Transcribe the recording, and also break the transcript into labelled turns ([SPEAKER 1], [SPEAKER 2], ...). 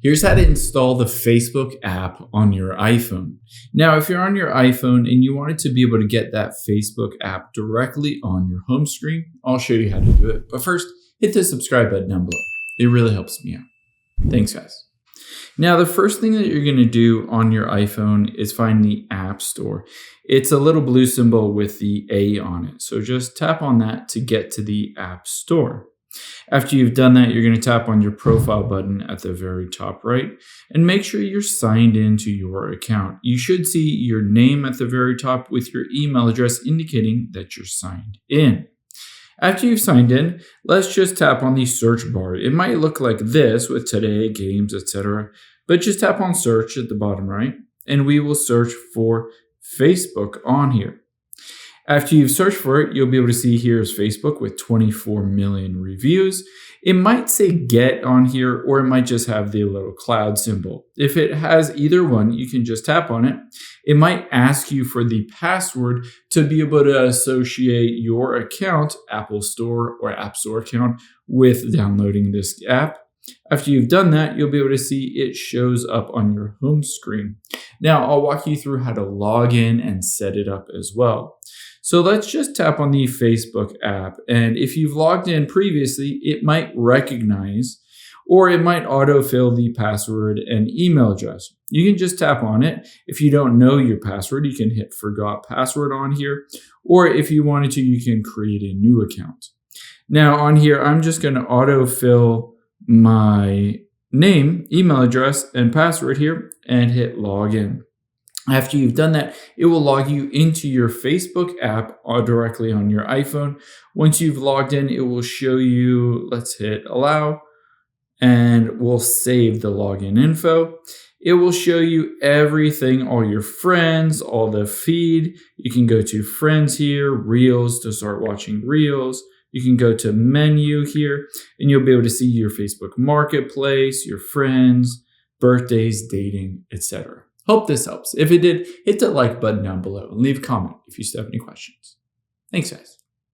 [SPEAKER 1] Here's how to install the Facebook app on your iPhone. Now, if you're on your iPhone and you wanted to be able to get that Facebook app directly on your home screen, I'll show you how to do it. But first, hit the subscribe button down below. It really helps me out. Thanks, guys. Now, the first thing that you're going to do on your iPhone is find the App Store. It's a little blue symbol with the A on it. So just tap on that to get to the App Store. After you've done that, you're going to tap on your profile button at the very top right and make sure you're signed into your account. You should see your name at the very top with your email address indicating that you're signed in. After you've signed in, let's just tap on the search bar. It might look like this with today, games, etc., but just tap on search at the bottom right and we will search for Facebook on here. After you've searched for it, you'll be able to see here's Facebook with 24 million reviews. It might say get on here, or it might just have the little cloud symbol. If it has either one, you can just tap on it. It might ask you for the password to be able to associate your account, Apple Store or App Store account, with downloading this app. After you've done that, you'll be able to see it shows up on your home screen. Now, I'll walk you through how to log in and set it up as well. So let's just tap on the Facebook app, and if you've logged in previously, it might recognize or it might autofill the password and email address. You can just tap on it. If you don't know your password, you can hit forgot password on here, or if you wanted to, you can create a new account. Now on here, I'm just going to autofill my name, email address, and password here and hit login. After you've done that, it will log you into your Facebook app directly on your iPhone. Once you've logged in, it will show you, let's hit allow, and we'll save the login info. It will show you everything, all your friends, all the feed. You can go to friends here, reels to start watching reels. You can go to menu here, and you'll be able to see your Facebook marketplace, your friends, birthdays, dating, etc. Hope this helps. If it did, hit the like button down below and leave a comment if you still have any questions. Thanks, guys.